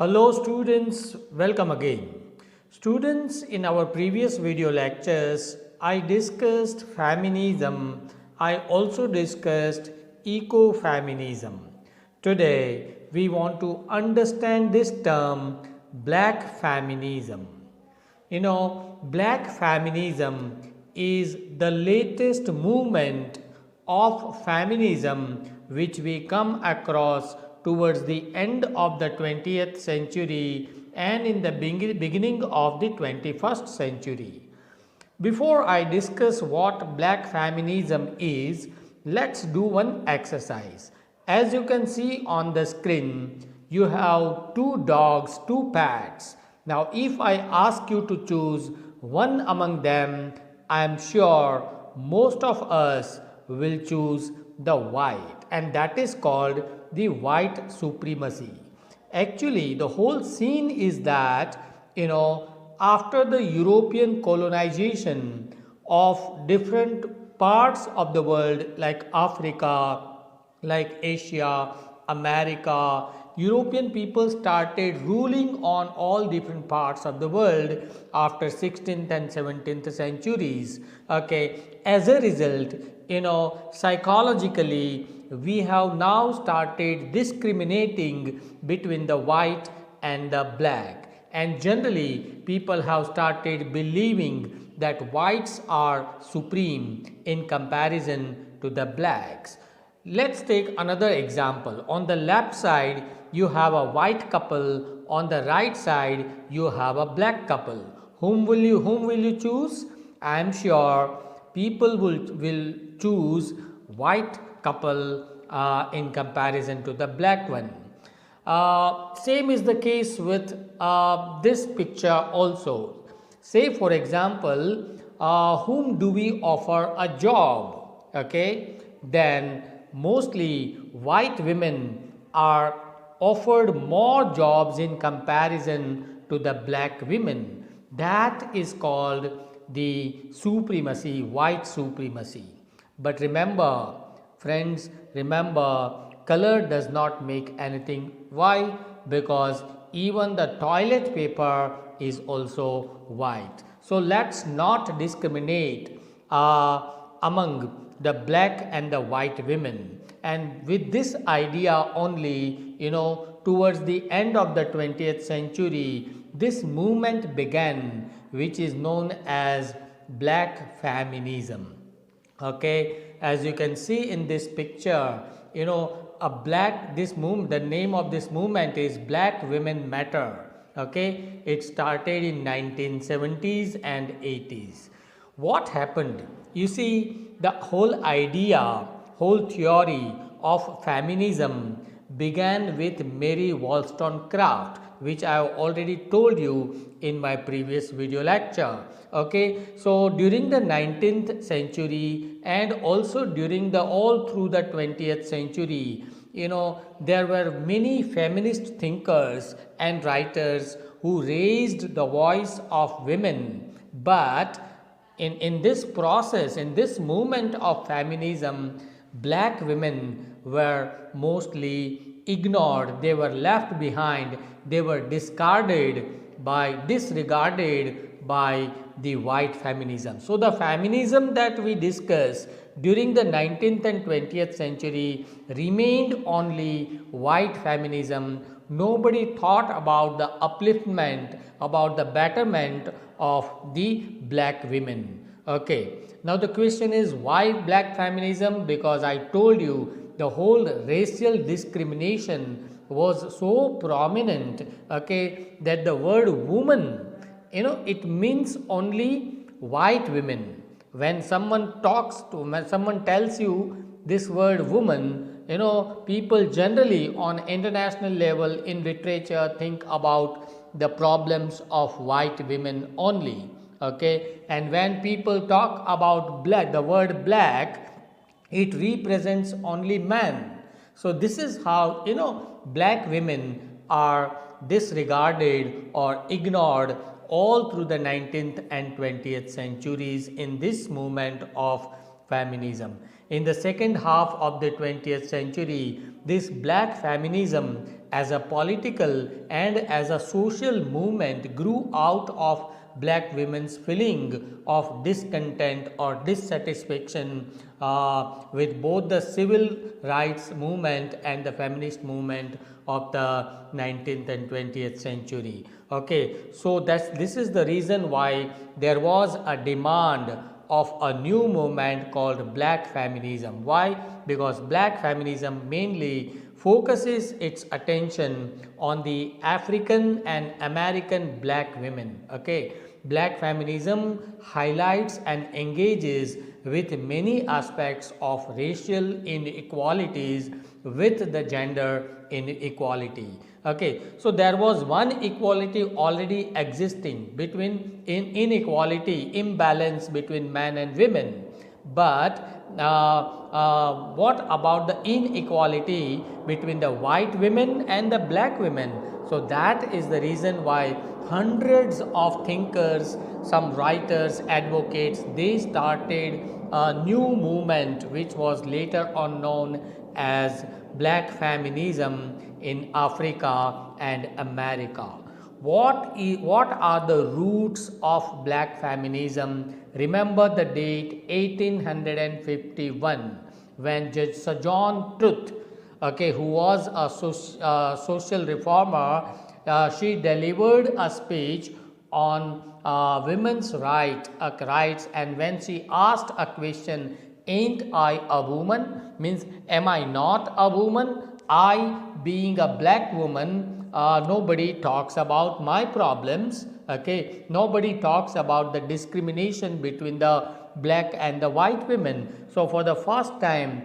Hello students, welcome again. Students, in our previous video lectures, I discussed feminism. I also discussed ecofeminism. Today, we want to understand this term black feminism. Black feminism is the latest movement of feminism which we come across towards the end of the 20th century and in the beginning of the 21st century. Before I discuss what black feminism is, let's do one exercise. As you can see on the screen, you have two dogs, two pets. Now, if I ask you to choose one among them, I am sure most of us will choose the white, and that is called the white supremacy. Actually, the whole scene is that, after the European colonization of different parts of the world like Africa, like Asia, America, European people started ruling on all different parts of the world after 16th and 17th centuries. Okay, as a result, psychologically, we have now started discriminating between the white and the black, and generally people have started believing that whites are supreme in comparison to the blacks. Let's take another example. On the left side you have a white couple, on the right side you have a black couple. Whom will you choose? I am sure people will choose white couple in comparison to the black one. Same is the case with this picture also. Say for example, whom do we offer a job? Okay, then mostly white women are offered more jobs in comparison to the black women. That is called the supremacy, white supremacy. But remember, friends, remember, color does not make anything. Why? Because even the toilet paper is also white. So let's not discriminate among the black and the white women. And with this idea only, towards the end of the 20th century, this movement began, which is known as black feminism. Okay, as you can see in this picture, a black, this movement, the name of this movement is Black Women Matter. Okay, it started in 1970s and 80s. What happened? You see, the whole idea, whole theory of feminism began with Mary Wollstonecraft, which I have already told you in my previous video lecture. Okay, so during the 19th century and also during the all through the 20th century, there were many feminist thinkers and writers who raised the voice of women. But in this process, in this movement of feminism, black women were mostly ignored, they were left behind, they were disregarded by the white feminism. So the feminism that we discuss during the 19th and 20th century remained only white feminism. Nobody thought about the upliftment, about the betterment of the black women. Okay, now the question is, why black feminism? Because I told you the whole racial discrimination was so prominent, okay, that the word woman, it means only white women. When someone tells you this word woman, people generally on international level in literature think about the problems of white women only. Okay, and when people talk about black, the word black, it represents only man. So this is how black women are disregarded or ignored all through the 19th and 20th centuries in this movement of feminism. In the second half of the 20th century, this black feminism as a political and as a social movement grew out of black women's feeling of discontent or dissatisfaction with both the civil rights movement and the feminist movement of the 19th and 20th century. Okay, so this is the reason why there was a demand of a new movement called black feminism. Why? Because black feminism mainly focuses its attention on the African and American black women. Okay, black feminism highlights and engages with many aspects of racial inequalities with the gender inequality. Okay, so there was one equality already existing between inequality, imbalance between men and women, but what about the inequality between the white women and the black women? So that is the reason why hundreds of thinkers, some writers, advocates, they started a new movement which was later on known as black feminism in Africa and America. What are the roots of black feminism? Remember the date 1851 when Judge Sojourn Truth, okay, who was a social reformer, she delivered a speech on women's rights, and when she asked a question, ain't I a woman, means am I not a woman? I being a black woman, nobody talks about my problems. Okay, nobody talks about the discrimination between the black and the white women. So for the first time,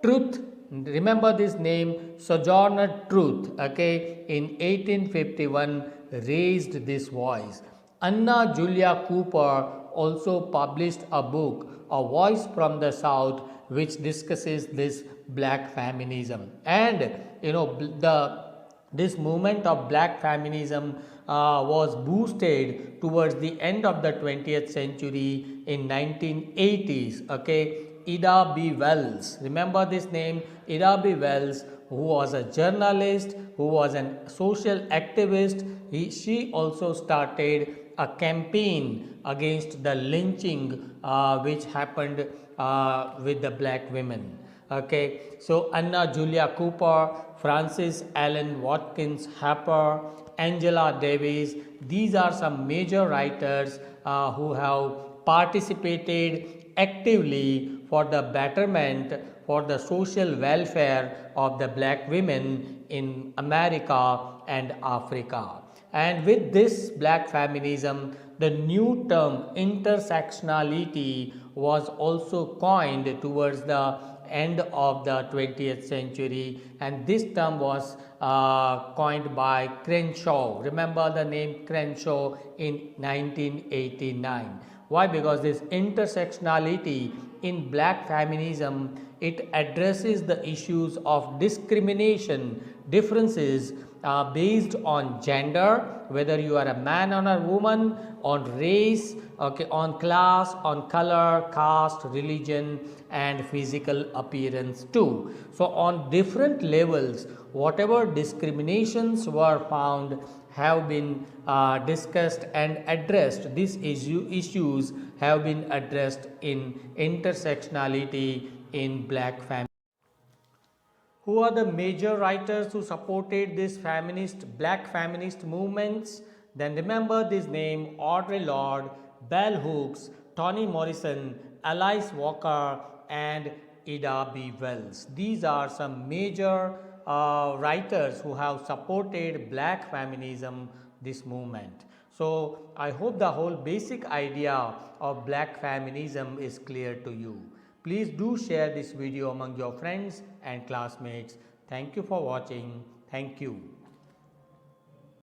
Truth, remember this name, Sojourner Truth, okay, in 1851 raised this voice. Anna Julia Cooper also published a book, A Voice from the South, which discusses this black feminism. And this movement of black feminism was boosted towards the end of the 20th century in 1980s. Okay, Ida B. Wells, remember this name, Ida B. Wells, who was a journalist, who was a social activist. She also started a campaign against the lynching which happened with the black women. Okay, so Anna Julia Cooper, Francis Allen Watkins Harper, Angela Davis, these are some major writers who have participated actively for the betterment, for the social welfare of the black women in America and Africa. And with this black feminism, the new term intersectionality was also coined towards the end of the 20th century, and this term was coined by Crenshaw. Remember the name Crenshaw in 1989. Why? Because this intersectionality in black feminism, it addresses the issues of discrimination, differences based on gender, whether you are a man or a woman, on race, okay, on class, on color, caste, religion, and physical appearance too. So on different levels, whatever discriminations were found have been discussed and addressed. These issues have been addressed in intersectionality in black family. Who are the major writers who supported this black feminist movements? Then remember this name: Audre Lorde, Bell Hooks, Toni Morrison, Alice Walker, and Ida B. Wells. These are some major writers who have supported black feminism, this movement. So I hope the whole basic idea of black feminism is clear to you. Please do share this video among your friends and classmates. Thank you for watching. Thank you.